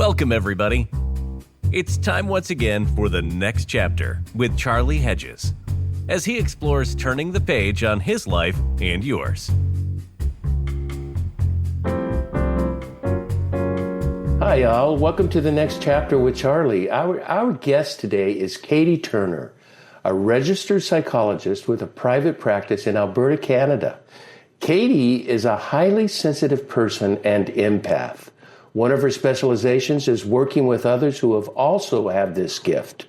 Welcome, everybody. It's time once again for the next chapter with Charlie Hedges, as he explores turning the page on his life and yours. Hi, y'all. Welcome to the next chapter with Charlie. Our guest today is Katie Turner, a registered psychologist with a private practice in Alberta, Canada. Katie is a highly sensitive person and empath. One of her specializations is working with others who have also had this gift.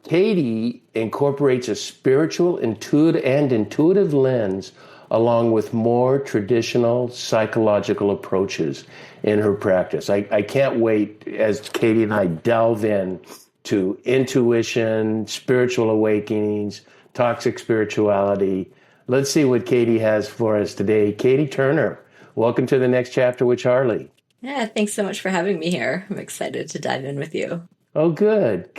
Katie incorporates a spiritual, intuitive lens along with more traditional psychological approaches in her practice. I can't wait as Katie and I delve in to intuition, spiritual awakenings, toxic spirituality. Let's see what Katie has for us today. Katie Turner, welcome to the next chapter with Charlie. Yeah, thanks so much for having me here. I'm excited to dive in with you. Oh, good.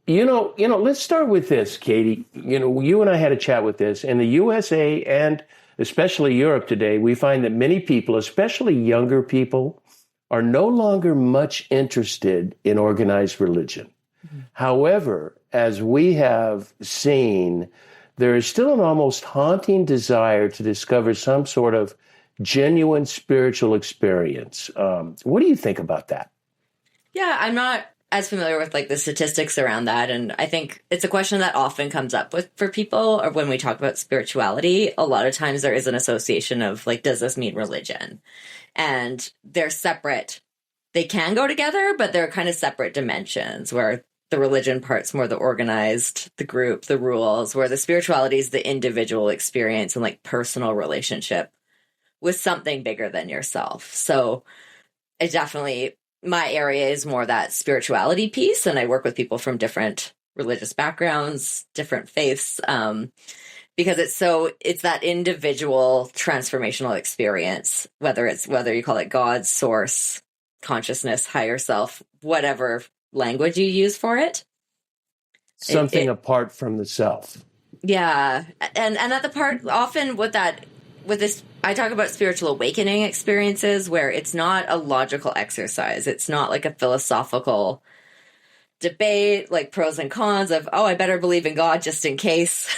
Let's start with this, Katie. You and I had a chat with this. In the USA and especially Europe today, we find that many people, especially younger people, are no longer much interested in organized religion. Mm-hmm. However, as we have seen, there is still an almost haunting desire to discover some sort of genuine spiritual experience. What do you think about that? Yeah, I'm not as familiar with the statistics around that. And I think it's a question that often comes up for people, or when we talk about spirituality, a lot of times there is an association of does this mean religion? And they're separate. They can go together, but they're kind of separate dimensions where the religion part's more the organized, the group, the rules, where the spirituality is the individual experience and personal relationship with something bigger than yourself. So it definitely, my area is more that spirituality piece. And I work with people from different religious backgrounds, different faiths, because it's that individual transformational experience, whether you call it God, source, consciousness, higher self, whatever language you use for it. Something apart from the self. Yeah. And at the part, often with this, I talk about spiritual awakening experiences where it's not a logical exercise. It's not like a philosophical debate, pros and cons of, I better believe in God just in case.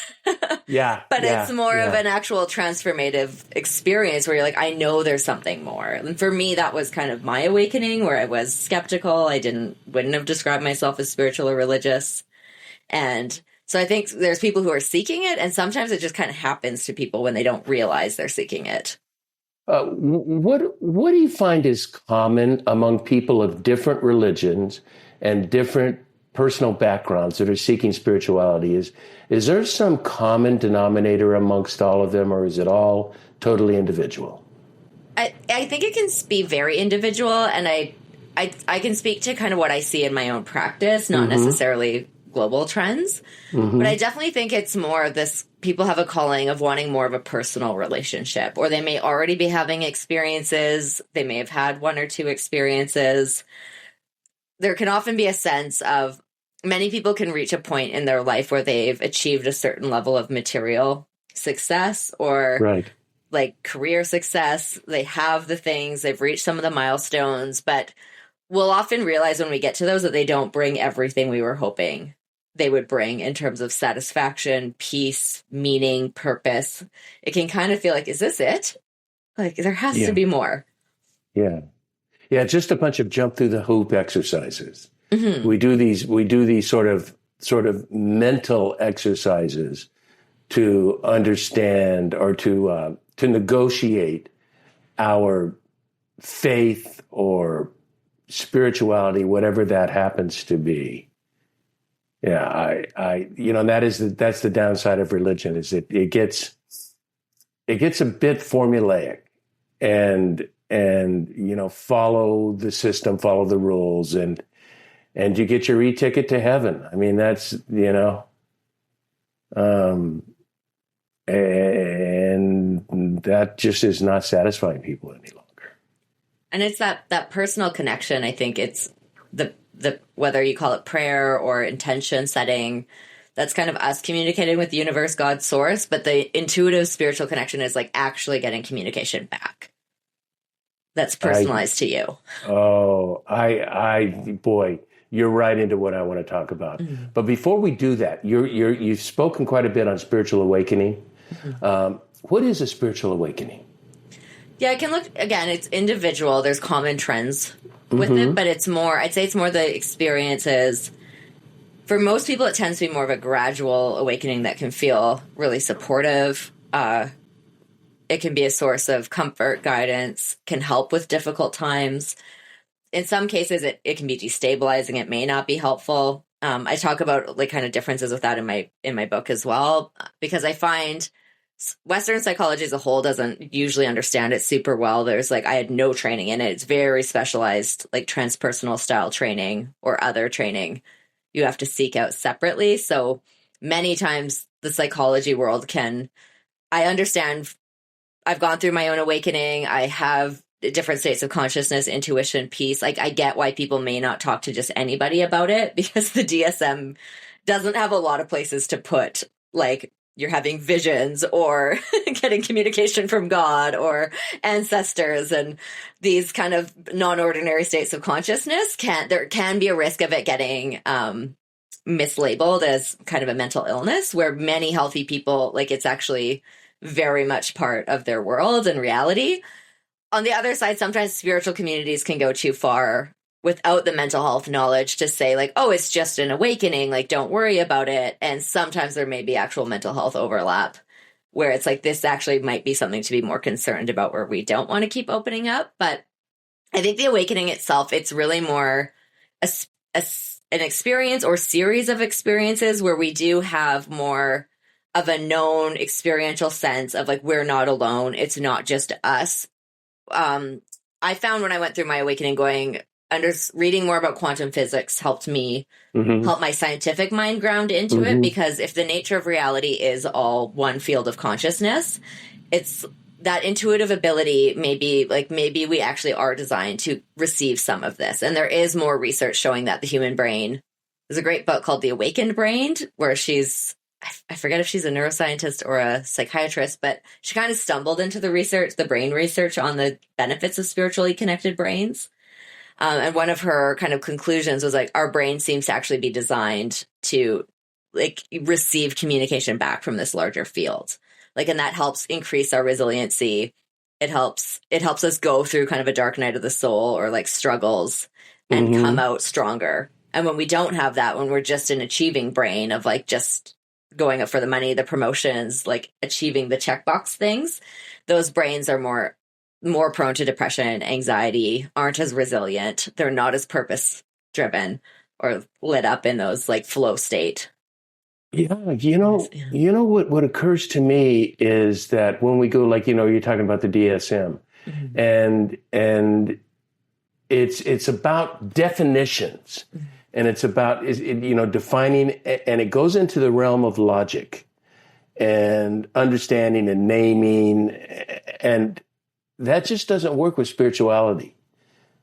Yeah. But it's more of an actual transformative experience where you're I know there's something more. And for me, that was kind of my awakening, where I was skeptical. I wouldn't have described myself as spiritual or religious. And so I think there's people who are seeking it, and sometimes it just kind of happens to people when they don't realize they're seeking it. What do you find is common among people of different religions and different personal backgrounds that are seeking spirituality? Is there some common denominator amongst all of them, or is it all totally individual? I think it can be very individual, and I can speak to kind of what I see in my own practice, not necessarily global trends. Mm-hmm. But I definitely think it's more this, people have a calling of wanting more of a personal relationship, or they may already be having experiences. They may have had one or two experiences. There can often be a sense of, many people can reach a point in their life where they've achieved a certain level of material success or career success. They have the things, they've reached some of the milestones, but we'll often realize when we get to those that they don't bring everything we were hoping they would bring in terms of satisfaction, peace, meaning, purpose. It can kind of feel is this it? There has to be more. Yeah. Yeah, just a bunch of jump through the hoop exercises. Mm-hmm. We do these sort of mental exercises to understand or to negotiate our faith or spirituality, whatever that happens to be. Yeah, that's the downside of religion, is it gets a bit formulaic and follow the system, follow the rules, and you get your e-ticket to heaven. I mean, that's and that just is not satisfying people any longer. And it's that personal connection. I think it's the whether you call it prayer or intention setting, that's kind of us communicating with the universe, God, source. But the intuitive spiritual connection is actually getting communication back. that's personalized to you. Boy, you're right into what I want to talk about. Mm-hmm. But before we do that, you've spoken quite a bit on spiritual awakening. Mm-hmm. What is a spiritual awakening? Yeah, I can look, again, it's individual. There's common trends with Mm-hmm. it, but I'd say it's more the experiences. For most people, it tends to be more of a gradual awakening that can feel really supportive. It can be a source of comfort, guidance, can help with difficult times. In some cases, it can be destabilizing. It may not be helpful. I talk about like kind of differences with that in my book as well, because I find Western psychology as a whole doesn't usually understand it super well. There's I had no training in it. It's very specialized, like transpersonal style training or other training you have to seek out separately. So many times the psychology world I understand, I've gone through my own awakening. I have different states of consciousness, intuition, peace. I get why people may not talk to just anybody about it, because the DSM doesn't have a lot of places to put, you're having visions or getting communication from God or ancestors, and these kind of non-ordinary states of consciousness there can be a risk of it getting mislabeled as kind of a mental illness, where many healthy people, it's actually very much part of their world and reality. On the other side, sometimes spiritual communities can go too far without the mental health knowledge to say oh, it's just an awakening, don't worry about it. And sometimes there may be actual mental health overlap where it's this actually might be something to be more concerned about, where we don't want to keep opening up. But I think the awakening itself, it's really more an experience or series of experiences where we do have more of a known experiential sense of we're not alone. It's not just us. I found when I went through my awakening, reading more about quantum physics helped me help my scientific mind ground into it, because if the nature of reality is all one field of consciousness, it's that intuitive ability. Maybe we actually are designed to receive some of this. And there is more research showing that the human brain, there's a great book called The Awakened Brain, where I forget if she's a neuroscientist or a psychiatrist, but she kind of stumbled into the brain research on the benefits of spiritually connected brains. And one of her kind of conclusions was our brain seems to actually be designed to receive communication back from this larger field. And that helps increase our resiliency. It helps us go through kind of a dark night of the soul or struggles and come out stronger. And when we don't have that, when we're just an achieving brain of just going up for the money, the promotions, achieving the checkbox things, those brains are more prone to depression, anxiety, aren't as resilient. They're not as purpose driven or lit up in those flow state. Yeah, you know what occurs to me is that when we go you're talking about the DSM, and it's about definitions. And it's about, defining, and it goes into the realm of logic and understanding and naming. And that just doesn't work with spirituality.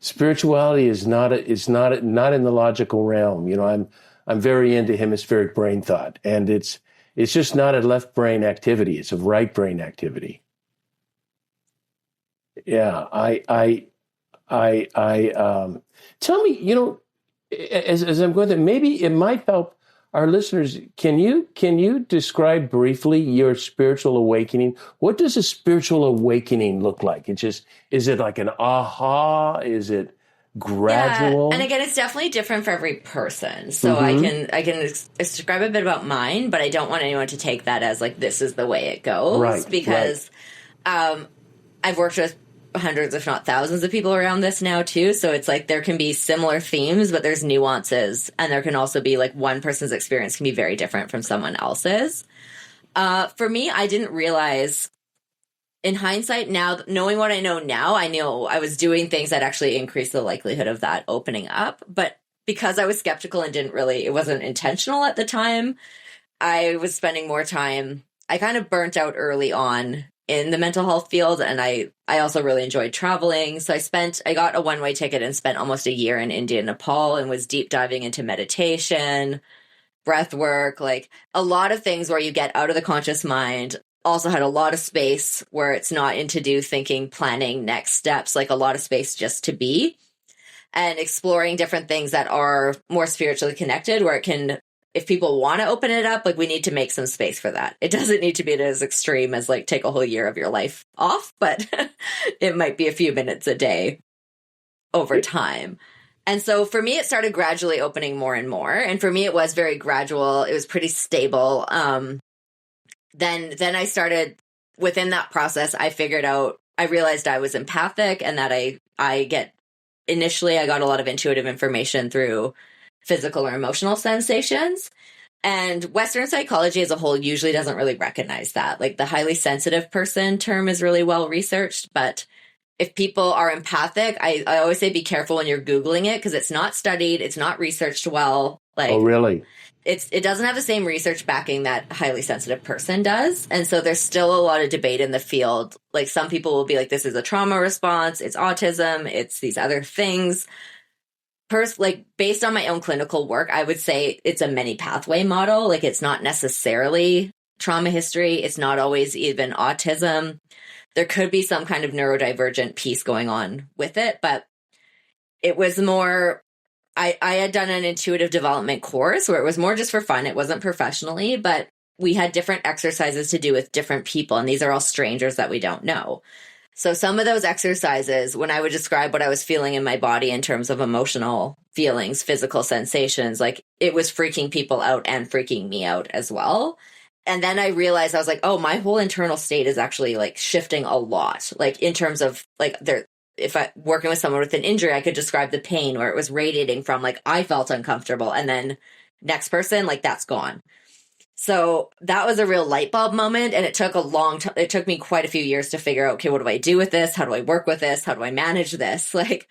Spirituality is not in the logical realm. I'm very into hemispheric brain thought, and it's just not a left brain activity. It's a right brain activity. Yeah. Tell me, as I'm going through, maybe it might help our listeners. Can you describe briefly your spiritual awakening? What does a spiritual awakening look like? Is it like an aha? Is it gradual? Yeah. And again, it's definitely different for every person. So I can describe a bit about mine, but I don't want anyone to take that as this is the way it goes. Right. Because I've worked with hundreds, if not thousands of people around this now too. So it's there can be similar themes, but there's nuances. And there can also be one person's experience can be very different from someone else's. For me, I didn't realize in hindsight now, knowing what I know now, I knew I was doing things that actually increased the likelihood of that opening up. But because I was skeptical and it wasn't intentional at the time, I was spending more time. I kind of burnt out early on in the mental health field. And I also really enjoyed traveling. So I got a one-way ticket and spent almost a year in India and Nepal and was deep diving into meditation, breath work, a lot of things where you get out of the conscious mind. also had a lot of space where it's not in to do thinking, planning, next steps, like a lot of space just to be, and exploring different things that are more spiritually connected, where it can, if people want to open it up, like we need to make some space for that. It doesn't need to be as extreme as like take a whole year of your life off, but it might be a few minutes a day over time. And so for me, it started gradually opening more and more. And for me, it was very gradual. It was pretty stable. Then I started, within that process, I realized I was empathic, and that initially I got a lot of intuitive information through physical or emotional sensations. And Western psychology as a whole usually doesn't really recognize that. Like the highly sensitive person term is really well researched, but if people are empathic, I always say be careful when you're Googling it, because it's not studied, it's not researched well. Like, oh, really? It doesn't have the same research backing that highly sensitive person does. And so there's still a lot of debate in the field. Like some people will be like, this is a trauma response, it's autism, it's these other things. Like based on my own clinical work, I would say it's a many pathway model. Like it's not necessarily trauma history. It's not always even autism. There could be some kind of neurodivergent piece going on with it, but it was more, I had done an intuitive development course where it was more just for fun. It wasn't professionally, but we had different exercises to do with different people. And these are all strangers that we don't know. So some of those exercises, when I would describe what I was feeling in my body in terms of emotional feelings, physical sensations, like it was freaking people out and freaking me out as well. And then I realized, I was like, oh, my whole internal state is actually like shifting a lot. Like in terms of like if I working with someone with an injury, I could describe the pain where it was radiating from like, I felt uncomfortable. And then next person, like that's gone. So that was a real light bulb moment. And it took a long time. It took me quite a few years to figure out, okay, what do I do with this? How do I work with this? How do I manage this? Like,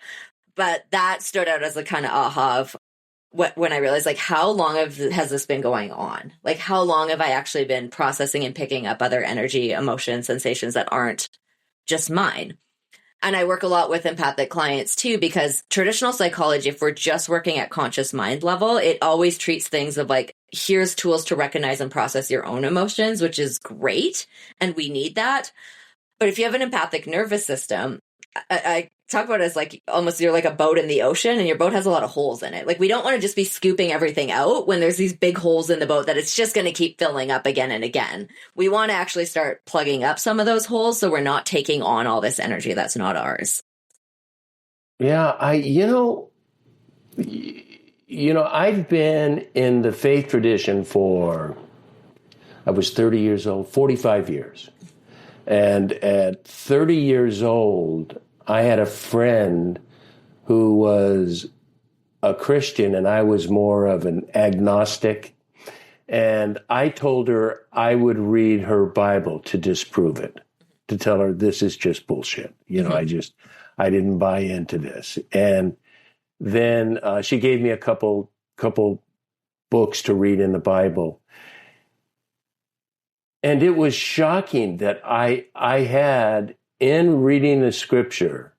but that stood out as a kind of aha of when I realized, like, how long has this been going on? Like, how long have I actually been processing and picking up other energy, emotions, sensations that aren't just mine? And I work a lot with empathic clients too, because traditional psychology, if we're just working at conscious mind level, it always treats things of like, here's tools to recognize and process your own emotions, which is great. And we need that. But if you have an empathic nervous system, I talk about it as like almost you're like a boat in the ocean and your boat has a lot of holes in it. Like we don't want to just be scooping everything out when there's these big holes in the boat that it's just going to keep filling up again and again. We want to actually start plugging up some of those holes so we're not taking on all this energy that's not ours. Yeah, I've been in the faith tradition I was 30 years old, 45 years. And at 30 years old, I had a friend who was a Christian and I was more of an agnostic. And I told her I would read her Bible to disprove it, to tell her this is just bullshit. I didn't buy into this. And then she gave me a couple books to read in the Bible. And it was shocking that I had, in reading the scripture,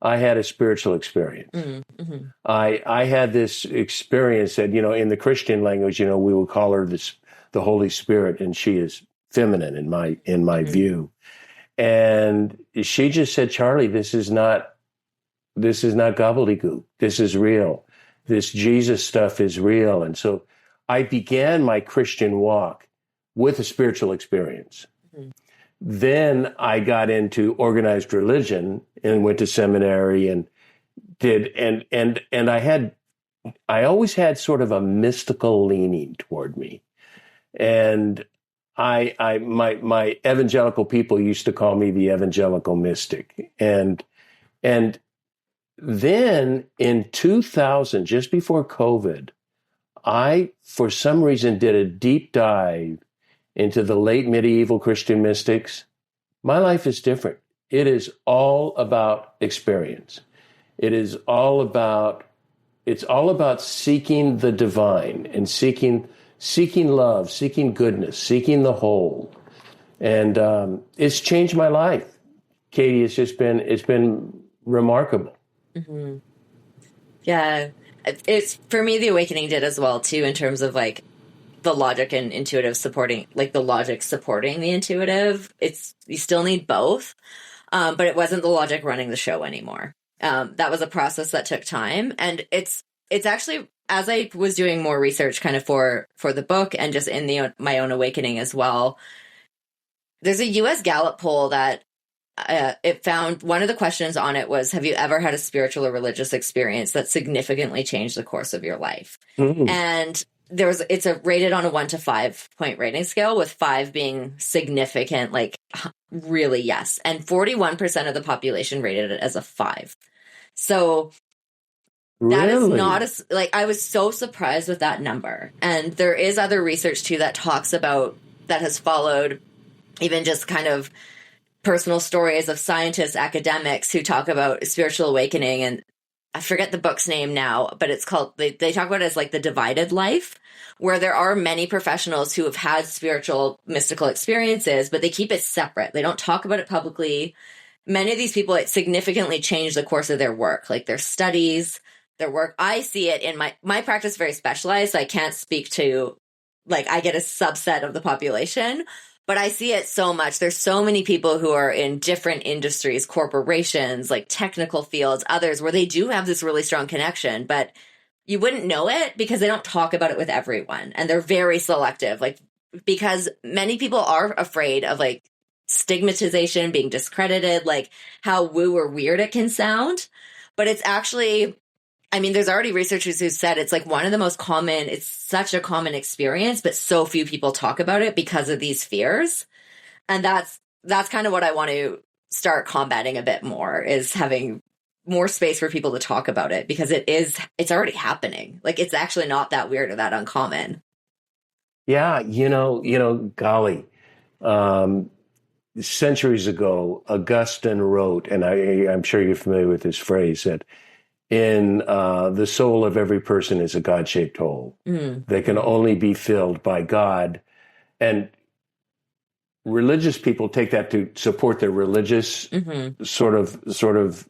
I had a spiritual experience. Mm-hmm. I had this experience that, in the Christian language, we would call her the Holy Spirit, and she is feminine in my mm-hmm. view. And she just said, Charlie, this is not gobbledygook. This is real. This Jesus stuff is real. And so I began my Christian walk with a spiritual experience. Mm-hmm. Then I got into organized religion and went to seminary and I always had sort of a mystical leaning toward me. And my evangelical people used to call me the evangelical mystic. And then in 2000, just before COVID, I, for some reason, did a deep dive into the late medieval Christian mystics. My life is different. It is all about experience. It's all about seeking the divine and seeking love, seeking goodness, seeking the whole. And it's changed my life. Katie, it's been remarkable. Mm-hmm. Yeah. It's, for me, the awakening did as well too, in terms of like, the logic and intuitive supporting, like the logic supporting the intuitive. You still need both. But it wasn't the logic running the show anymore. That was a process that took time. And it's actually, as I was doing more research kind of for the book and just in my own awakening as well, there's a US Gallup poll that it found one of the questions on it was, have you ever had a spiritual or religious experience that significantly changed the course of your life? Mm. And it's rated on a 1 to 5 point rating scale, with 5 being significant, like really yes. And 41% of the population rated it as a 5. So that is not I was so surprised with that number. And there is other research too that talks about, that has followed even just kind of personal stories of scientists, academics who talk about spiritual awakening. And I forget the book's name now, but it's called, they talk about it as like the divided life, where there are many professionals who have had spiritual, mystical experiences, but they keep it separate. They don't talk about it publicly. Many of these people, it significantly changed the course of their work, like their studies, their work. I see it in my practice, very specialized. So I can't speak to, like, I get a subset of the population, but I see it so much. There's so many people who are in different industries, corporations, like technical fields, others where they do have this really strong connection, but you wouldn't know it because they don't talk about it with everyone. And they're very selective, like, because many people are afraid of like stigmatization, being discredited, like how woo or weird it can sound. But it's actually, I mean, there's already researchers who said it's like one of the most common, it's such a common experience, but so few people talk about it because of these fears. And that's kind of what I want to start combating a bit more, is having more space for people to talk about it, because it's already happening. Like, it's actually not that weird or that uncommon. Yeah. Golly, centuries ago, Augustine wrote, and I'm sure you're familiar with this phrase, that in the soul of every person is a God-shaped hole. Mm. They can only be filled by God. And religious people take that to support their religious sort of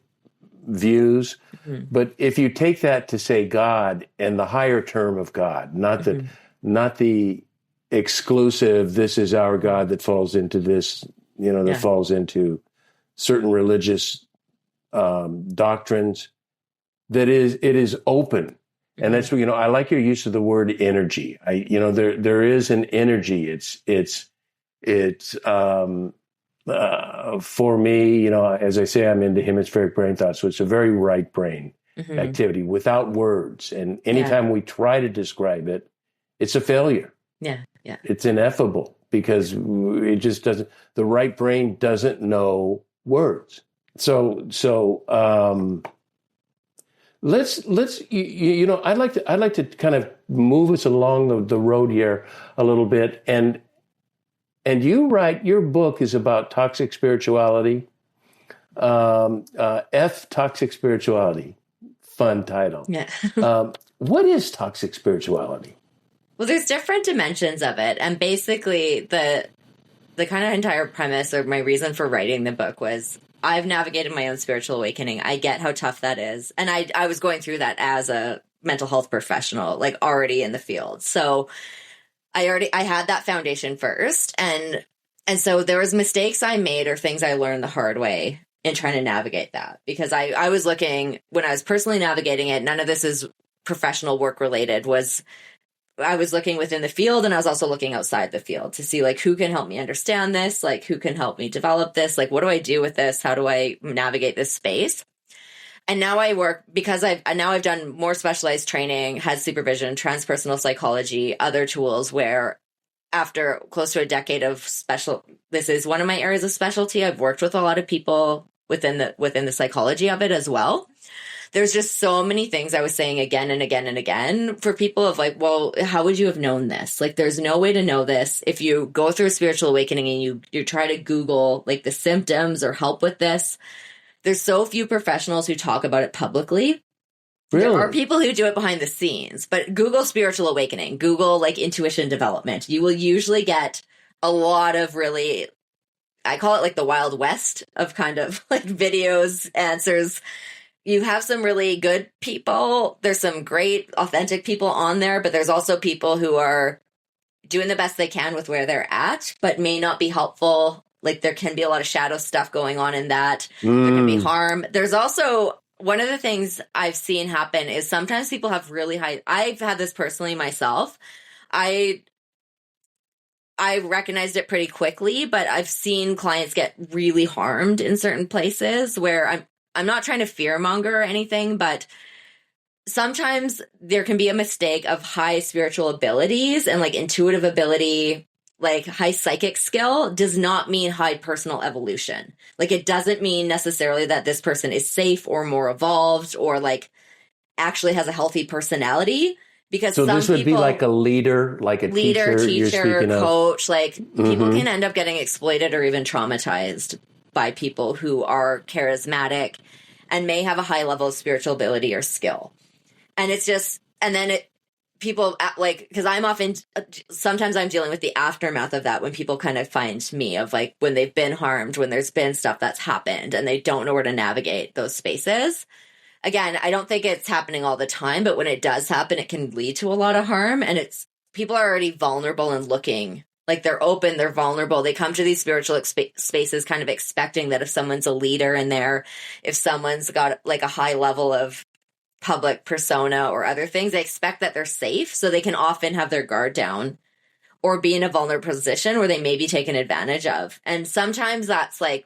views. Mm-hmm. But if you take that to say God and the higher term of God, not the exclusive, this is our God that falls into this, that falls into certain religious doctrines, it is open. And that's what, I like your use of the word energy. There is an energy. It's for me, as I say, I'm into hemispheric brain thought. So it's a very right brain activity without words. And anytime we try to describe it, it's a failure. Yeah. Yeah. It's ineffable, because it just doesn't, the right brain doesn't know words. So let's I'd like to kind of move us along the road here a little bit, and you write, your book is about toxic spirituality, toxic spirituality, fun title. Yeah. What is toxic spirituality? Well, there's different dimensions of it, and basically the kind of entire premise, or my reason for writing the book, was I've navigated my own spiritual awakening. I get how tough that is. And I was going through that as a mental health professional, like already in the field. So I had that foundation first. And so there was mistakes I made or things I learned the hard way in trying to navigate that, because I was looking, when I was personally navigating it, none of this is professional work related, I was looking within the field, and I was also looking outside the field to see, like, who can help me understand this? Like, who can help me develop this? Like, what do I do with this? How do I navigate this space? And now I work, because I've done more specialized training, had supervision, transpersonal psychology, other tools, where after close to a decade of this is one of my areas of specialty. I've worked with a lot of people within the psychology of it as well. There's just so many things I was saying again and again and again for people of like, well, how would you have known this? Like, there's no way to know this. If you go through a spiritual awakening and you try to Google like the symptoms or help with this, there's so few professionals who talk about it publicly. Really? There are people who do it behind the scenes, but Google spiritual awakening, Google like intuition development. You will usually get a lot of really, I call it like the Wild West of kind of like videos, answers. You have some really good people. There's some great, authentic people on there, but there's also people who are doing the best they can with where they're at, but may not be helpful. Like there can be a lot of shadow stuff going on in that. There can be harm. There's also one of the things I've seen happen is sometimes people have really high, I've had this personally myself. I recognized it pretty quickly, but I've seen clients get really harmed in certain places where I'm not trying to fearmonger or anything, but sometimes there can be a mistake of high spiritual abilities and like intuitive ability, like high psychic skill does not mean high personal evolution. Like it doesn't mean necessarily that this person is safe or more evolved or like actually has a healthy personality. Because so some this would people, be like a leader, like a teacher, you're speaking of. Coach, like people can end up getting exploited or even traumatized by people who are charismatic and may have a high level of spiritual ability or skill. And it's just, and then people like, because sometimes I'm dealing with the aftermath of that when people kind of find me of like when they've been harmed, when there's been stuff that's happened and they don't know where to navigate those spaces. Again, I don't think it's happening all the time, but when it does happen, it can lead to a lot of harm. And people are already vulnerable and looking like they're open, they're vulnerable. They come to these spiritual spaces kind of expecting that if someone's a leader in there, if someone's got like a high level of public persona or other things, they expect that they're safe. So they can often have their guard down or be in a vulnerable position where they may be taken advantage of. And sometimes that's like,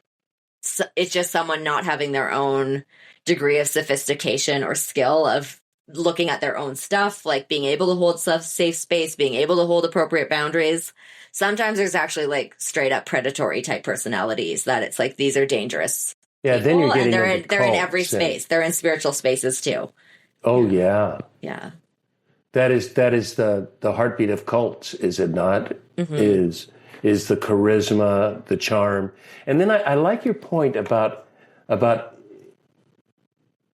it's just someone not having their own degree of sophistication or skill of looking at their own stuff, like being able to hold safe space, being able to hold appropriate boundaries. Sometimes there's actually like straight up predatory type personalities that it's like, these are dangerous. Yeah. Then you're getting and they're in every space. They're in spiritual spaces too. Oh yeah. Yeah. That is the heartbeat of cults, is it not? Is the charisma, the charm. And then I like your point about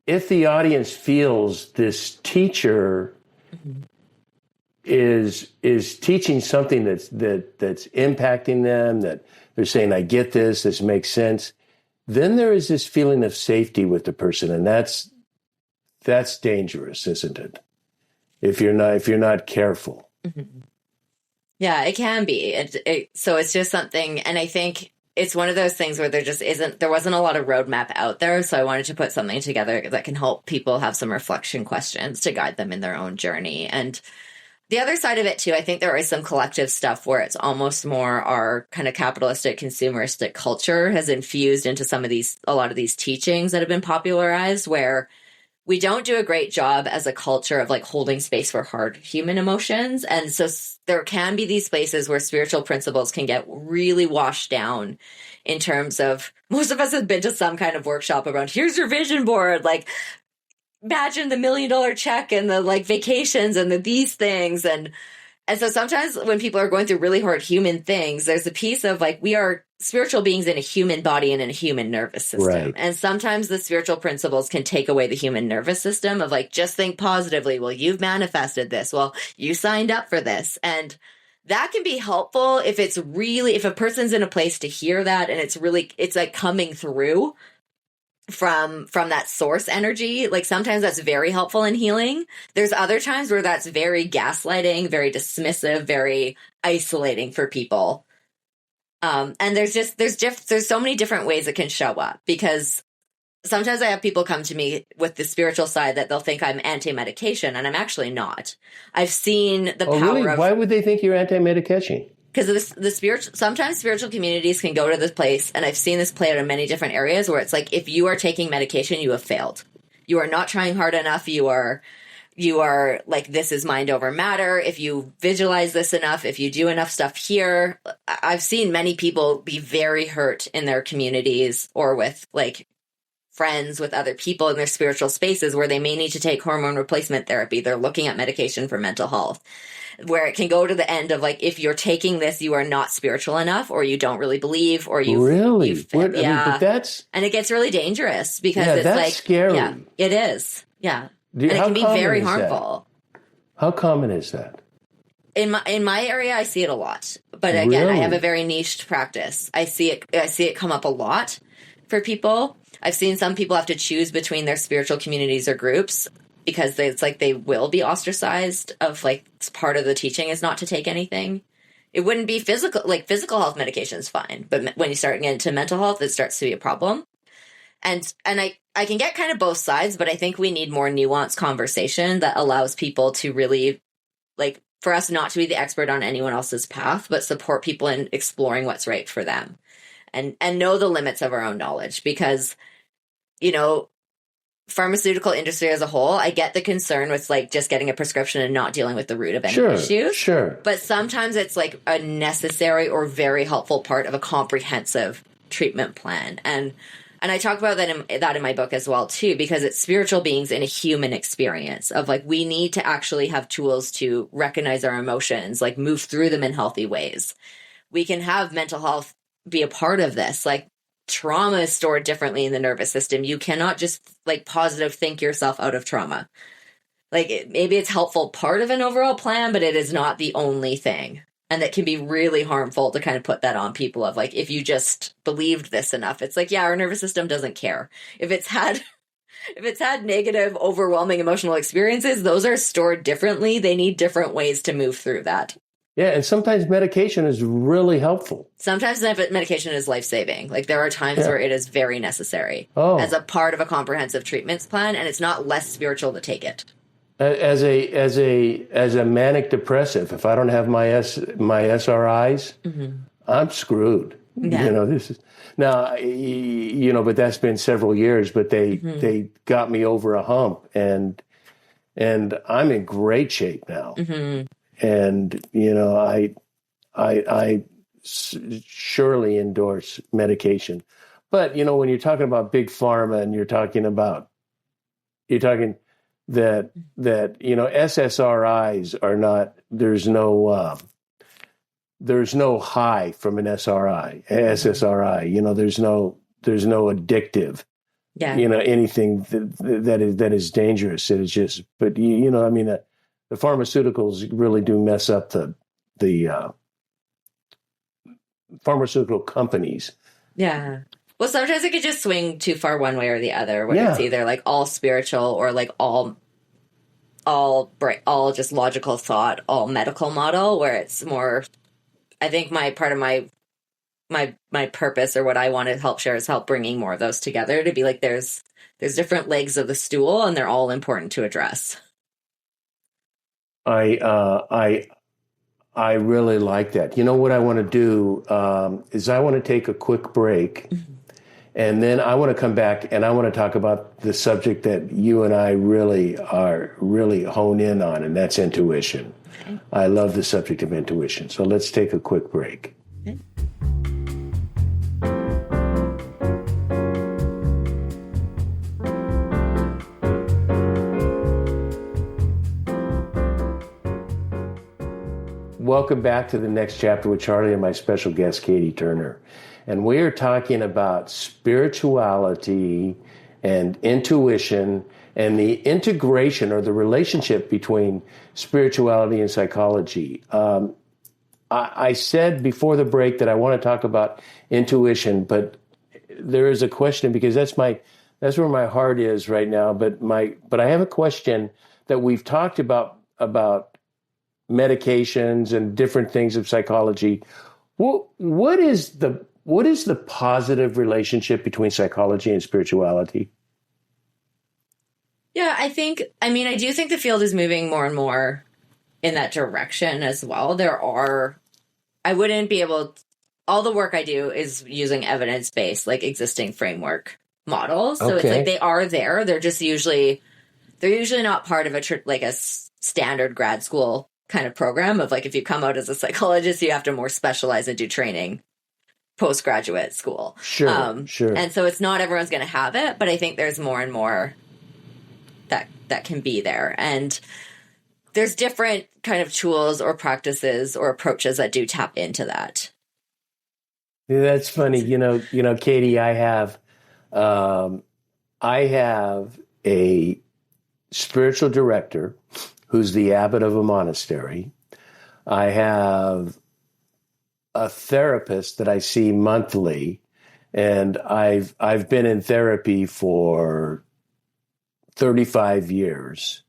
if the audience feels this teacher is teaching something that's impacting them, that they're saying, I get this makes sense, then there is this feeling of safety with the person, and that's dangerous, isn't it? If you're not careful. Yeah, it can be. So it's just something, and I think it's one of those things where there wasn't a lot of roadmap out there. So I wanted to put something together that can help people have some reflection questions to guide them in their own journey. And the other side of it too, I think there is some collective stuff where it's almost more our kind of capitalistic, consumeristic culture has infused into a lot of these teachings that have been popularized, where we don't do a great job as a culture of like holding space for hard human emotions. And so there can be these places where spiritual principles can get really washed down in terms of, most of us have been to some kind of workshop around, here's your vision board, like imagine the $1 million check and the like vacations and these things. And so sometimes when people are going through really hard human things, there's a piece of like, we are spiritual beings in a human body and in a human nervous system. Right. And sometimes the spiritual principles can take away the human nervous system of like, just think positively. Well, you've manifested this. Well, you signed up for this. And that can be helpful if a person's in a place to hear that. And it's like coming through from that source energy. Like sometimes that's very helpful in healing. There's other times where that's very gaslighting, very dismissive, very isolating for people. And there's so many different ways it can show up, because sometimes I have people come to me with the spiritual side that they'll think I'm anti-medication, and I'm actually not. I've seen the power really? of... Why would they think you're anti-medication? Because sometimes spiritual communities can go to this place, and I've seen this play out in many different areas, where it's like, if you are taking medication, you have failed. You are not trying hard enough. You are like, this is mind over matter. If you visualize this enough, if you do enough stuff here, I've seen many people be very hurt in their communities or with like friends, with other people in their spiritual spaces where they may need to take hormone replacement therapy. They're looking at medication for mental health, where it can go to the end of like, if you're taking this, you are not spiritual enough, or you don't really believe, or you really, yeah. I mean, but that's, and it gets really dangerous because it's that's like scary. Yeah, it is. Yeah. And it how can be common very is harmful. that? How common is that? In my area, I see it a lot. But again, I have a very niched practice. I see it come up a lot for people. I've seen some people have to choose between their spiritual communities or groups because it's like they will be ostracized, of like part of the teaching is not to take anything. it wouldn't be physical, like physical health medication is fine. But when you start getting into mental health, it starts to be a problem. And I can get kind of both sides, but I think we need more nuanced conversation that allows people to really, like, for us not to be the expert on anyone else's path, but support people in exploring what's right for them and know the limits of our own knowledge. Because, you know, pharmaceutical industry as a whole, I get the concern with like just getting a prescription and not dealing with the root of any issues. Sure. But sometimes it's like a necessary or very helpful part of a comprehensive treatment plan. And I talk about that in my book as well, too, because it's spiritual beings in a human experience of like, we need to actually have tools to recognize our emotions, like move through them in healthy ways. We can have mental health be a part of this. Like trauma is stored differently in the nervous system. You cannot just like positive think yourself out of trauma. Like maybe it's helpful part of an overall plan, but it is not the only thing. And that can be really harmful to kind of put that on people of like, if you just believed this enough, it's like, yeah, our nervous system doesn't care. If it's had negative, overwhelming emotional experiences, those are stored differently. They need different ways to move through that. Yeah, and sometimes medication is really helpful. Sometimes medication is life-saving. Like there are times where it is very necessary as a part of a comprehensive treatment plan, and it's not less spiritual to take it. As a manic depressive, if I don't have my SRIs, I'm screwed. Yeah. You know, this is now, you know, but that's been several years, but they got me over a hump and I'm in great shape now. And, you know, I surely endorse medication, but, you know, when you're talking about big pharma and you're talking that you know, SSRIs are not, there's no high from an SSRI, you know, there's no addictive, you know, anything that is dangerous. It is just, but you know, I mean, the pharmaceuticals really do mess up the pharmaceutical companies. Yeah. Well, sometimes it could just swing too far one way or the other, where it's either like all spiritual or like all just logical thought, all medical model, where it's more, I think my purpose or what I want to help share is help bringing more of those together to be like, there's different legs of the stool and they're all important to address. I really like that. You know what I want to do is I want to take a quick break. And then I want to come back and I want to talk about the subject that you and I really hone in on, and that's intuition. Okay. I love the subject of intuition. So let's take a quick break. Okay. Welcome back to the next chapter with Charlie and my special guest, Katie Turner. And we are talking about spirituality and intuition and the integration or the relationship between spirituality and psychology. I said before the break that I want to talk about intuition, but there is a question because that's where my heart is right now. But I have a question that we've talked about medications and different things of psychology. What is the positive relationship between psychology and spirituality? Yeah, I do think the field is moving more and more in that direction as well. All the work I do is using evidence-based, like existing framework models. So It's like they are there. They're usually not part of a standard grad school kind of program of like, if you come out as a psychologist, you have to more specialize and do training postgraduate school. Sure. And so it's not everyone's going to have it, but I think there's more and more that can be there. And there's different kind of tools or practices or approaches that do tap into that. Yeah, that's funny. You know, Katie, I have a spiritual director who's the abbot of a monastery. I have a therapist that I see monthly, and I've been in therapy for 35 years,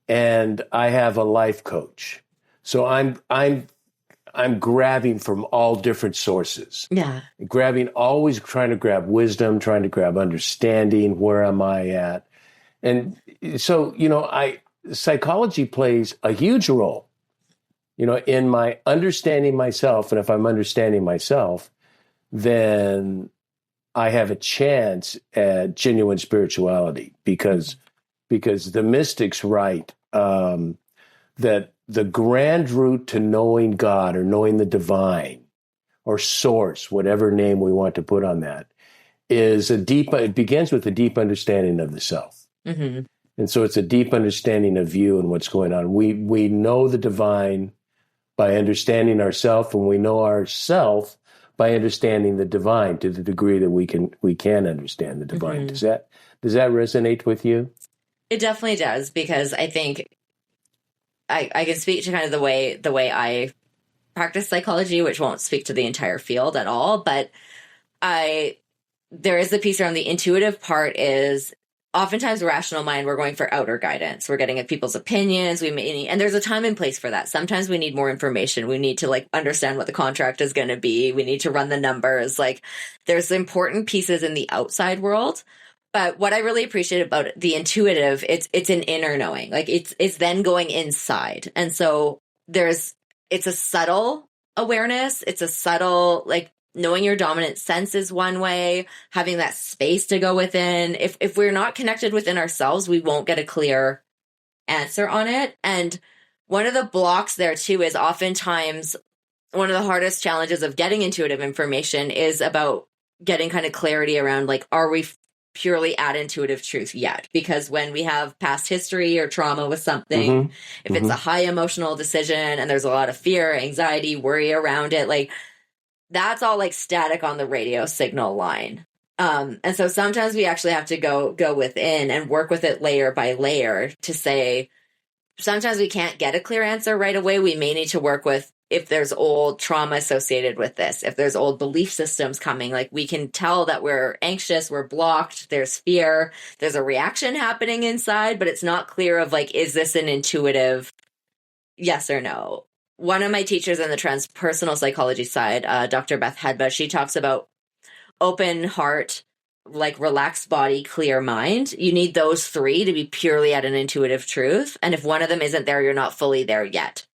and I have a life coach. So I'm I'm grabbing from all different sources. Yeah. Always trying to grab wisdom, trying to grab understanding. Where am I at? And so, psychology plays a huge role, in my understanding myself. And if I'm understanding myself, then I have a chance at genuine spirituality because the mystics write that the grand route to knowing God or knowing the divine or source, whatever name we want to put on that, it begins with a deep understanding of the self. Mm-hmm. And so it's a deep understanding of you and what's going on. We know the divine by understanding ourself, and we know ourself by understanding the divine to the degree that we can understand the divine. Mm-hmm. Does that resonate with you? It definitely does, because I think I can speak to kind of the way I practice psychology, which won't speak to the entire field at all. But there is the piece around the intuitive part is oftentimes rational mind, we're going for outer guidance. We're getting at people's opinions. And there's a time and place for that. Sometimes we need more information. We need to understand what the contract is going to be. We need to run the numbers. There's important pieces in the outside world. But what I really appreciate about the intuitive, it's an inner knowing. It's then going inside. And so it's a subtle awareness. It's a subtle, knowing your dominant sense is one way, having that space to go within. If we're not connected within ourselves, we won't get a clear answer on it. And one of the blocks there too is oftentimes one of the hardest challenges of getting intuitive information is about getting kind of clarity around, are we purely at intuitive truth yet? Because when we have past history or trauma with something, if it's a high emotional decision and there's a lot of fear, anxiety, worry around it, that's all static on the radio signal line. And so sometimes we actually have to go within and work with it layer by layer to say, sometimes we can't get a clear answer right away. We may need to work with, if there's old trauma associated with this, if there's old belief systems coming, we can tell that we're anxious, we're blocked, there's fear, there's a reaction happening inside, but it's not clear of is this an intuitive yes or no? One of my teachers in the transpersonal psychology side, Dr. Beth Hedba, she talks about open heart, relaxed body, clear mind. You need those three to be purely at an intuitive truth. And if one of them isn't there, you're not fully there yet.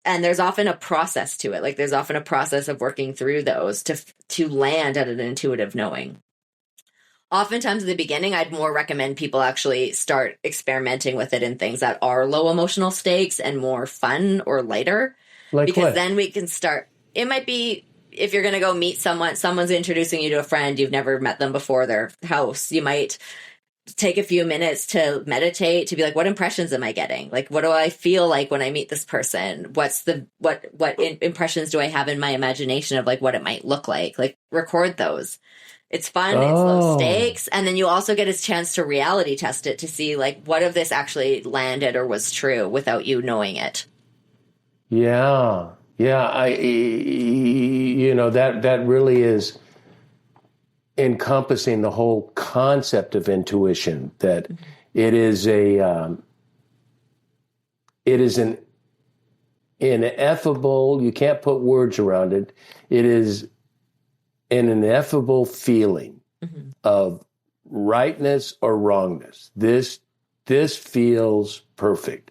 And there's often a process to it. There's often a process of working through those to land at an intuitive knowing. Oftentimes in the beginning, I'd more recommend people actually start experimenting with it in things that are low emotional stakes and more fun or lighter. Because then we can start. It might be if you're going to go meet someone's introducing you to a friend, you've never met them before their house. You might take a few minutes to meditate, to be what impressions am I getting? What do I feel like when I meet this person? What impressions do I have in my imagination of what it might look like? Record those. It's fun. It's low stakes. And then you also get a chance to reality test it to see what if this actually landed or was true without you knowing it. Yeah. Yeah. That really is encompassing the whole concept of intuition, that it is an ineffable, you can't put words around it. It is an ineffable feeling of rightness or wrongness. This feels perfect.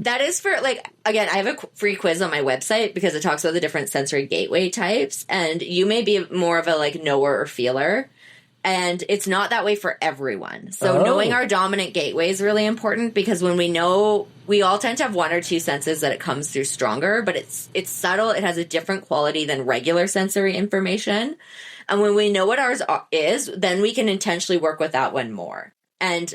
That is for, again, I have a free quiz on my website because it talks about the different sensory gateway types. And you may be more of a knower or feeler. And it's not that way for everyone. So knowing our dominant gateway is really important, because when we know, we all tend to have one or two senses that it comes through stronger, but it's subtle. It has a different quality than regular sensory information. And when we know what ours is, then we can intentionally work with that one more. And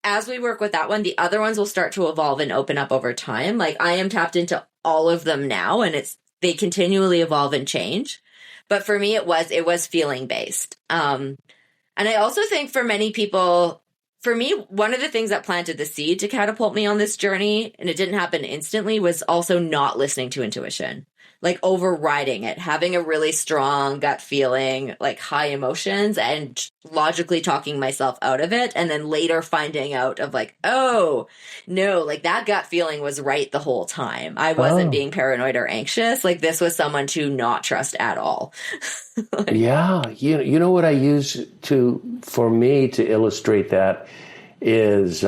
as we work with that one, the other ones will start to evolve and open up over time. I am tapped into all of them now, and they continually evolve and change. But for me, it was feeling based. And I also think for many people, for me, one of the things that planted the seed to catapult me on this journey, and it didn't happen instantly, was also not listening to intuition. like overriding it, having a really strong gut feeling, like high emotions, and logically talking myself out of it. And then later finding out of like, oh, no, like that gut feeling was right the whole time. I wasn't being paranoid or anxious. Like this was someone to not trust at all. Yeah. You know what I use for me to illustrate that is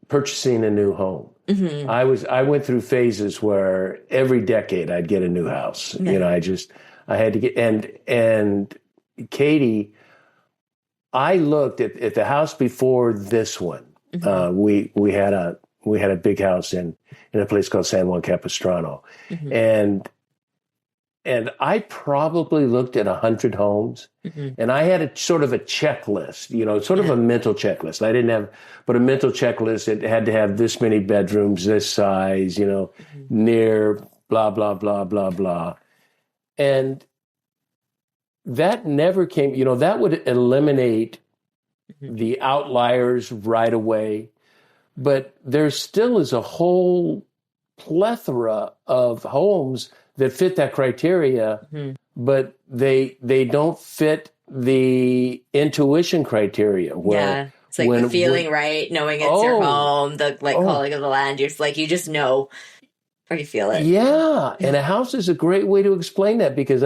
purchasing a new home. Mm-hmm. I went through phases where every decade I'd get a new house. Yeah. You know, I had to get, and Katie, I looked at the house before this one. Mm-hmm. We had a big house in a place called San Juan Capistrano. Mm-hmm. And I probably looked at 100 homes, mm-hmm. and I had a sort of a checklist, you know, sort of a mental checklist. I didn't have, but a mental checklist. It had to have this many bedrooms, this size, you know, mm-hmm. near blah, blah, blah, blah, blah. And that never came, you know, that would eliminate mm-hmm. the outliers right away. But there still is a whole plethora of homes that fit that criteria, mm-hmm. but they don't fit the intuition criteria. Where, it's like the feeling right, knowing it's your home, the calling of the land. You're like, you just know, or you feel it. Yeah, and a house is a great way to explain that because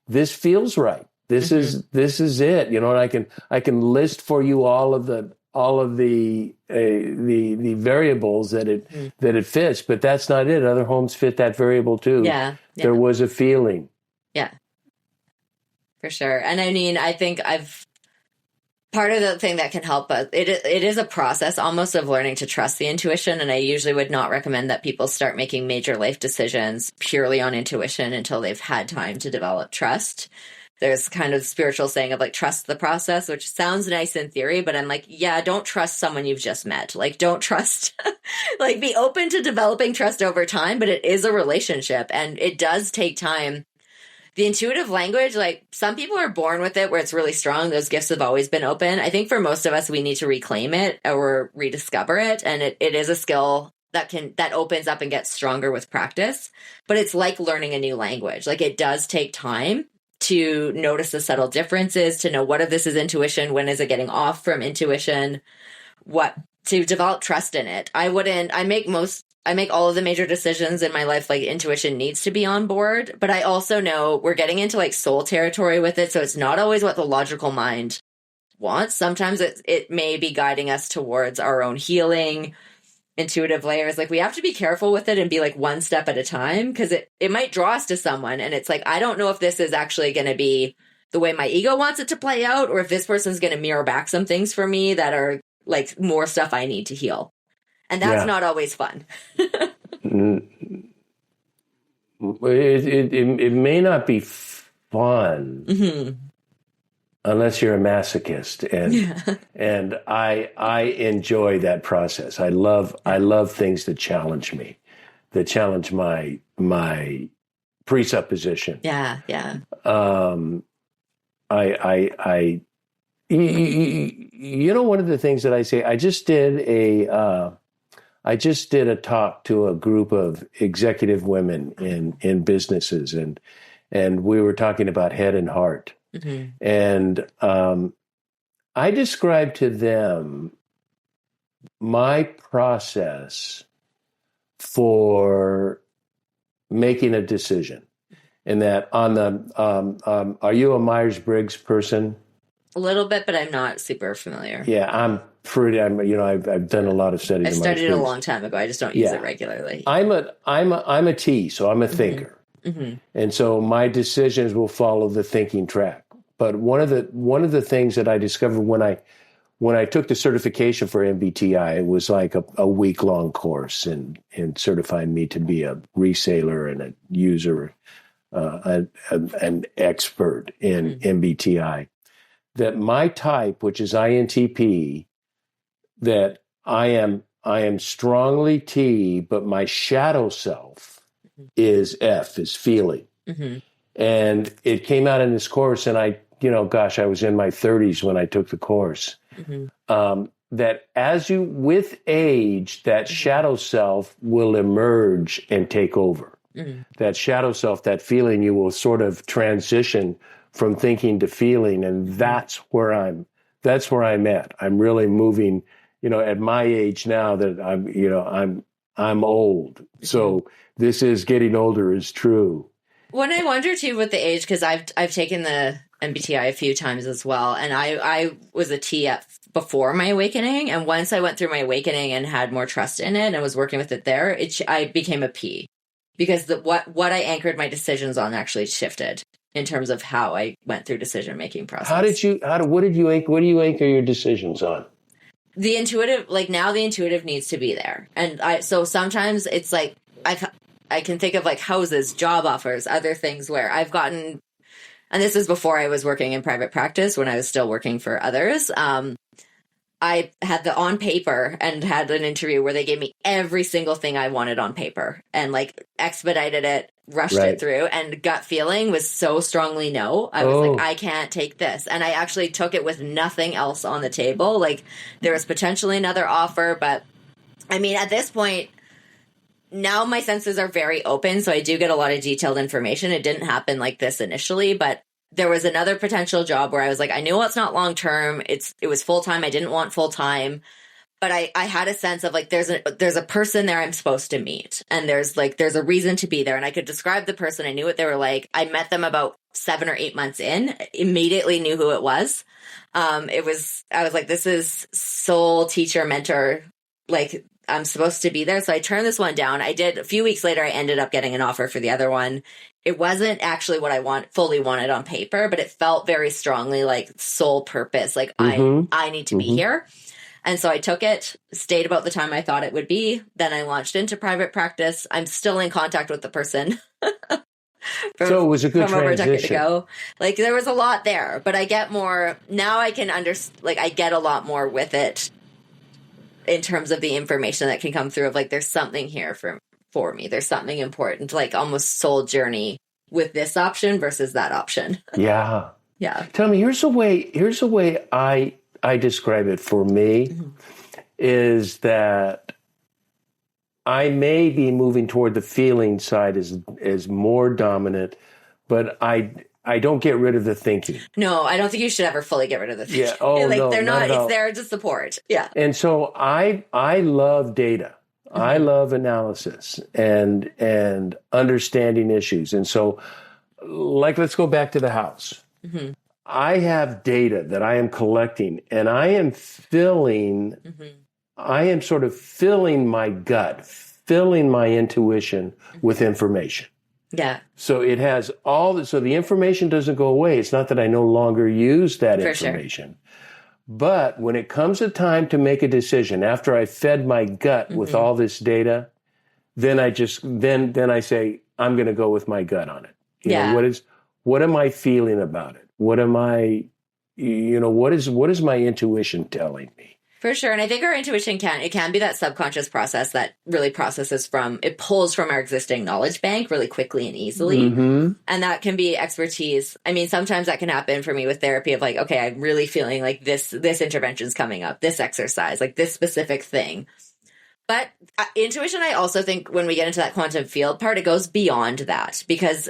this feels right. This mm-hmm. is it. You know, and I can list for you all of the variables that it fits, but that's not it. Other homes fit that variable too. Yeah. There was a feeling. Yeah, for sure. And I mean, I think part of the thing that can help us, it is a process almost of learning to trust the intuition. And I usually would not recommend that people start making major life decisions purely on intuition until they've had time to develop trust. There's kind of spiritual saying of like, trust the process, which sounds nice in theory, but I'm like, yeah, don't trust someone you've just met. Like, don't trust, like be open to developing trust over time, but it is a relationship and it does take time. The intuitive language, like some people are born with it where it's really strong. Those gifts have always been open. I think for most of us, we need to reclaim it or rediscover it. And it is a skill that opens up and gets stronger with practice, but it's like learning a new language. Like it does take time to notice the subtle differences, to know what of this is intuition, when is it getting off from intuition, to develop trust in it. I make all of the major decisions in my life, like intuition needs to be on board, but I also know we're getting into like soul territory with it. So it's not always what the logical mind wants. Sometimes it may be guiding us towards our own healing, intuitive layers. Like we have to be careful with it and be like one step at a time because it might draw us to someone. And it's like, I don't know if this is actually going to be the way my ego wants it to play out, or if this person's going to mirror back some things for me that are like more stuff I need to heal. And that's not always fun. It may not be fun. Mm-hmm. Unless you're a masochist, and I enjoy that process. I love things that challenge me, that challenge my presupposition. Yeah. You know, one of the things that I say, I just did a talk to a group of executive women in businesses, and we were talking about head and heart. Mm-hmm. And I described to them my process for making a decision. And that on the, are you a Myers-Briggs person? A little bit, but I'm not super familiar. Yeah, I've done a lot of studies. I studied it a long time ago. I just don't use it regularly. I'm a T, so I'm a thinker. Mm-hmm. And so my decisions will follow the thinking track. But one of the things that I discovered when I took the certification for MBTI, it was like a week-long course in certifying me to be a reseller and a user, an expert in MBTI. That my type, which is INTP, that I am strongly T, but my shadow self is F, is feeling. Mm-hmm. And it came out in this course, and I was in my 30s when I took the course. Mm-hmm. That with age, that shadow self will emerge and take over. That shadow self, that feeling, you will sort of transition from thinking to feeling. And that's where I'm at. I'm really moving, at my age now that I'm old. So this is getting older is true. When I wonder too with the age, because I've taken the MBTI a few times as well, and I was a T before my awakening, and once I went through my awakening and had more trust in it and was working with it there, I became a P, because what I anchored my decisions on actually shifted in terms of how I went through decision making process. What do you anchor your decisions on? The intuitive, like now the intuitive needs to be there, and so sometimes it's like I can think of like houses, job offers, other things where I've gotten, and this is before I was working in private practice, when I was still working for others. I had the on paper and had an interview where they gave me every single thing I wanted on paper and like expedited it, rushed it through, and gut feeling was so strongly no. I was like, I can't take this. And I actually took it with nothing else on the table. Like there was potentially another offer, but I mean, at this point, now my senses are very open, so I do get a lot of detailed information. It didn't happen like this initially, but there was another potential job where I was like, I know it's not long term. It was full time. I didn't want full time, but I had a sense of like there's a person there I'm supposed to meet, and there's a reason to be there, and I could describe the person. I knew what they were like. I met them about 7 or 8 months in. Immediately knew who it was. I was like, this is soul teacher mentor, like. I'm supposed to be there. So I turned this one down. A few weeks later, I ended up getting an offer for the other one. It wasn't actually what I fully wanted on paper, but it felt very strongly like soul purpose. Like I need to be here. And so I took it, stayed about the time I thought it would be. Then I launched into private practice. I'm still in contact with the person. So it was a good from over a decade transition. ago. Like there was a lot there, but I get more now. I can I get a lot more with it. In terms of the information that can come through of like, there's something here for me. There's something important, like almost soul journey with this option versus that option. Yeah. Yeah. Tell me, here's the way I describe it for me is that I may be moving toward the feeling side as more dominant, but I don't get rid of the thinking. No, I don't think you should ever fully get rid of the thinking. Yeah. Oh, like no, they're not at all. it's there to support. Yeah. And so I love data. I love analysis and understanding issues. And so like, let's go back to the house. I have data that I am collecting, and I am sort of filling my gut, filling my intuition with information. Yeah. So it has so the information doesn't go away. It's not that I no longer use that For information. Sure. But when it comes a time to make a decision, after I fed my gut with all this data, then I say, I'm going to go with my gut on it. You know, what am I feeling about it? What am I, what is my intuition telling me? For sure. And I think our intuition can be that subconscious process that really pulls from our existing knowledge bank really quickly and easily. And that can be expertise. I mean, sometimes that can happen for me with therapy of like, okay, I'm really feeling like this intervention's coming up, this exercise, like this specific thing. But intuition, I also think when we get into that quantum field part, it goes beyond that, because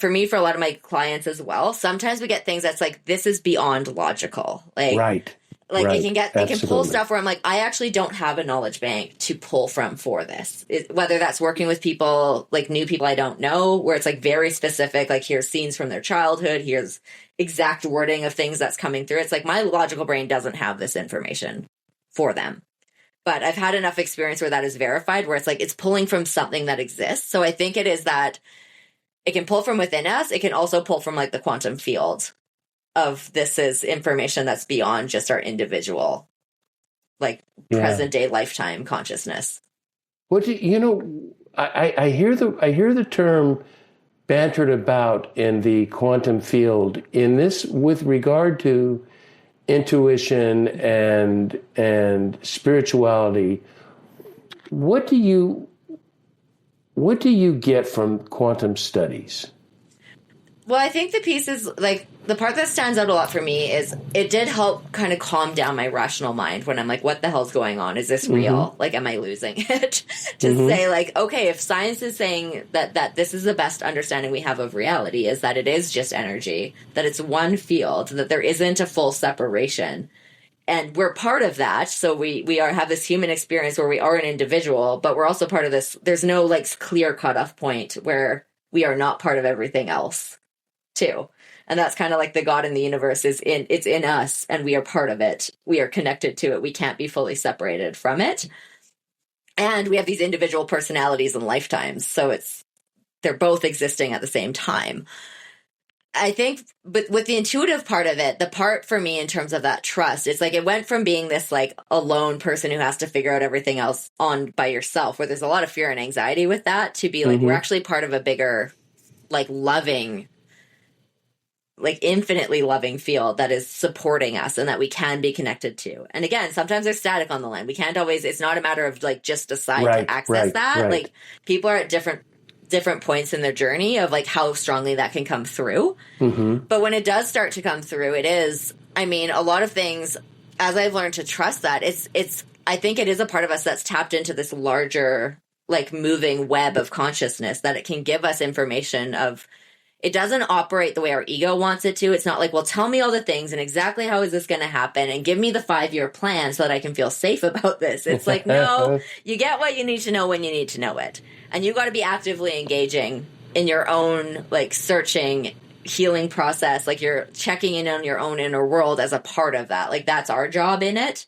for me, for a lot of my clients as well, sometimes we get things that's like, this is beyond logical. Like, right. Like right. It can pull stuff where I'm like, I actually don't have a knowledge bank to pull from for this. Whether that's working with people, like new people I don't know, where it's like very specific, like here's scenes from their childhood, here's exact wording of things that's coming through. It's like my logical brain doesn't have this information for them. But I've had enough experience where that is verified, where it's like it's pulling from something that exists. So I think it is that it can pull from within us. It can also pull from like the quantum field of this is information that's beyond just our individual, like present day lifetime consciousness. What I hear the term bantered about in the quantum field in this with regard to intuition and spirituality. What do you get from quantum studies? Well, I think the piece is like the part that stands out a lot for me is it did help kind of calm down my rational mind when I'm like, what the hell's going on? Is this real? Like, am I losing it? To say like, okay, if science is saying that this is the best understanding we have of reality is that it is just energy, that it's one field, that there isn't a full separation. And we're part of that. So we have this human experience where we are an individual, but we're also part of this. There's no like clear cutoff point where we are not part of everything else too. And that's kind of like the God in the universe it's in us and we are part of it. We are connected to it. We can't be fully separated from it. And we have these individual personalities and lifetimes. So they're both existing at the same time. I think, but with the intuitive part of it, the part for me in terms of that trust, it's like it went from being this like alone person who has to figure out everything else on by yourself, where there's a lot of fear and anxiety with that, to be like, we're actually part of a bigger, like loving, like infinitely loving field that is supporting us and that we can be connected to. And again, sometimes there's static on the line. We can't always, it's not a matter of like just decide to access that. Like people are at different points in their journey of like how strongly that can come through. But when it does start to come through, it is, I mean, a lot of things, as I've learned to trust that, I think it is a part of us that's tapped into this larger, like moving web of consciousness that it can give us information of. It doesn't operate the way our ego wants it to. It's not like, well, tell me all the things and exactly how is this going to happen and give me the 5-year plan so that I can feel safe about this. It's like, no, you get what you need to know when you need to know it. And you got to be actively engaging in your own, like, searching, healing process. Like, you're checking in on your own inner world as a part of that. Like, that's our job in it.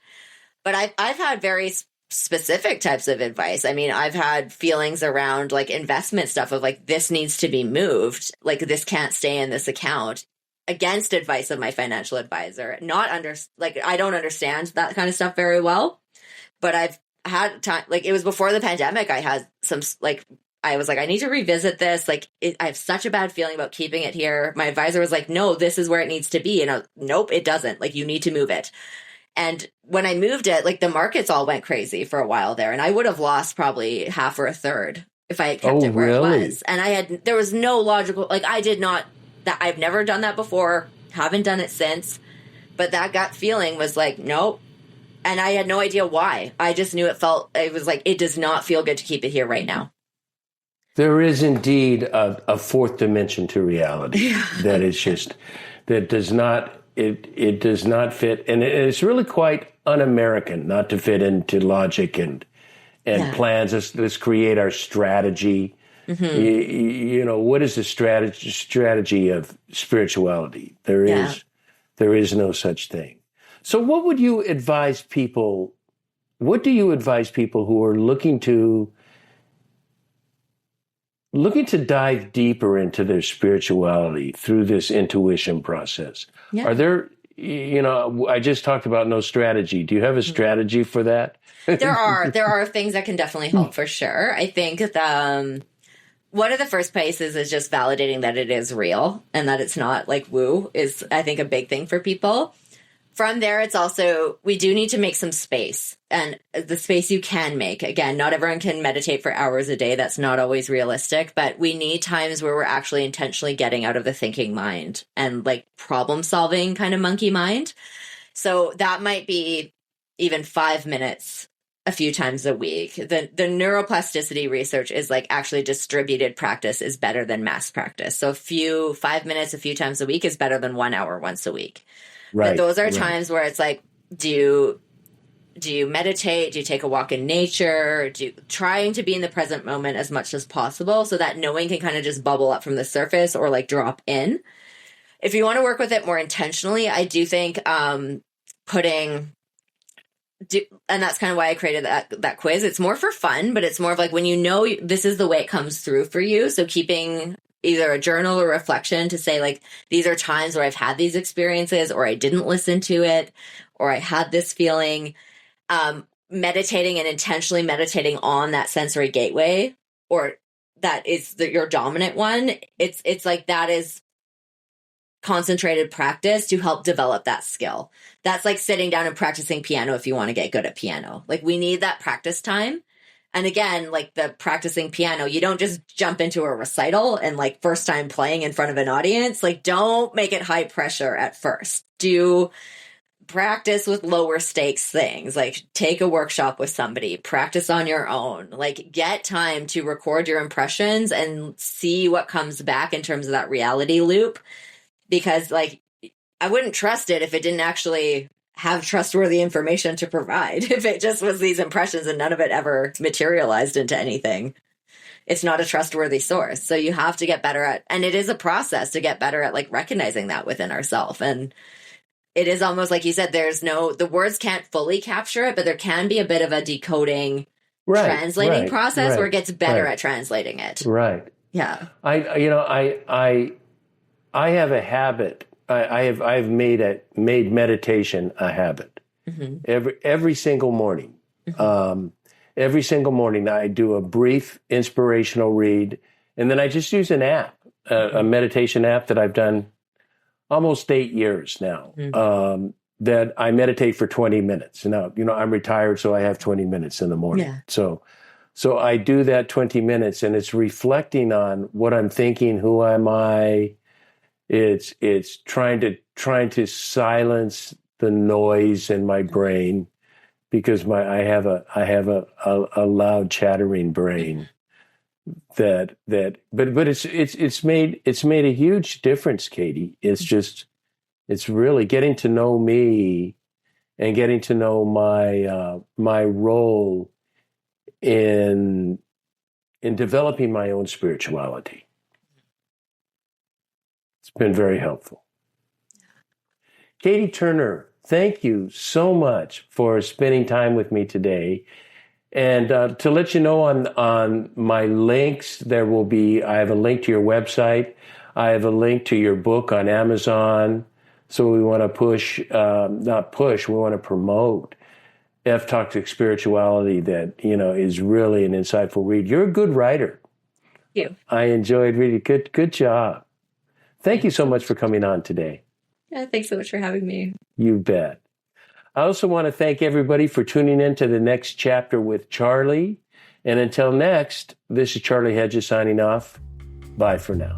But I've had very specific types of advice. I mean, I've had feelings around like investment stuff of like, this needs to be moved. Like this can't stay in this account against advice of my financial advisor. I don't understand that kind of stuff very well, but I've had time, like it was before the pandemic. I had some, like, I was like, I need to revisit this. Like I have such a bad feeling about keeping it here. My advisor was like, no, this is where it needs to be. And I was, nope, it doesn't. Like you need to move it. And when I moved it, like the markets all went crazy for a while there. And I would have lost probably half or a third if I had kept it where it was. And there was no logical, like I've never done that before, haven't done it since. But that gut feeling was like, nope. And I had no idea why. I just knew it was like, it does not feel good to keep it here right now. There is indeed a fourth dimension to reality that is just, that does not, it does not fit. And it's really quite un-American not to fit into logic and plans. Let's create our strategy. You know, what is the strategy of spirituality? There is no such thing. So what would you advise people? What do you advise people who are looking to dive deeper into their spirituality through this intuition process? Yeah. Are there, I just talked about no strategy. Do you have a strategy for that? There are things that can definitely help for sure. I think one of the first places is just validating that it is real and that it's not like woo is, I think, a big thing for people. From there, it's also, we do need to make some space, and the space you can make. Again, not everyone can meditate for hours a day. That's not always realistic, but we need times where we're actually intentionally getting out of the thinking mind and like problem solving kind of monkey mind. So that might be even 5 minutes a few times a week. The neuroplasticity research is like actually distributed practice is better than mass practice. So 5 minutes a few times a week is better than 1 hour once a week. Right. But those are times where it's like, do you meditate? Do you take a walk in nature? Trying to be in the present moment as much as possible so that knowing can kind of just bubble up from the surface or like drop in. If you want to work with it more intentionally, I do think and that's kind of why I created that quiz. It's more for fun, but it's more of like when you know this is the way it comes through for you. So keeping either a journal or reflection to say like, these are times where I've had these experiences or I didn't listen to it or I had this feeling. Meditating and intentionally meditating on that sensory gateway or that is your dominant one. It's like that is concentrated practice to help develop that skill. That's like sitting down and practicing piano if you want to get good at piano. Like we need that practice time. And again, like the practicing piano, you don't just jump into a recital and like first time playing in front of an audience. Like, don't make it high pressure at first. Do practice with lower stakes things, like take a workshop with somebody, practice on your own, like get time to record your impressions and see what comes back in terms of that reality loop. Because like, I wouldn't trust it if it didn't actually have trustworthy information to provide. If it just was these impressions and none of it ever materialized into anything, it's not a trustworthy source. So you have to get better at, and it is a process to get better at like recognizing that within ourselves. And it is almost like you said, the words can't fully capture it, but there can be a bit of a decoding, translating process where it gets better at translating it. Right. Yeah. I have a habit. I've made meditation a habit. Every single morning. Every single morning I do a brief inspirational read, and then I just use an app, a meditation app that I've done almost 8 years now, that I meditate for 20 minutes. Now, I'm retired, so I have 20 minutes in the morning. Yeah. So I do that 20 minutes, and it's reflecting on what I'm thinking, who am I. It's trying to silence the noise in my brain, because I have a loud chattering brain but it's made a huge difference, Katie. It's really getting to know me and getting to know my role in developing my own spirituality. It's been very helpful. Katie Turner, thank you so much for spending time with me today. And to let you know on my links, I have a link to your website. I have a link to your book on Amazon. So we want to we want to promote F-Toxic Spirituality that, is really an insightful read. You're a good writer. Thank you. I enjoyed reading. Good job. Thank you so much for coming on today. Yeah, thanks so much for having me. You bet. I also want to thank everybody for tuning in to the next chapter with Charlie. And until next, this is Charlie Hedges signing off. Bye for now.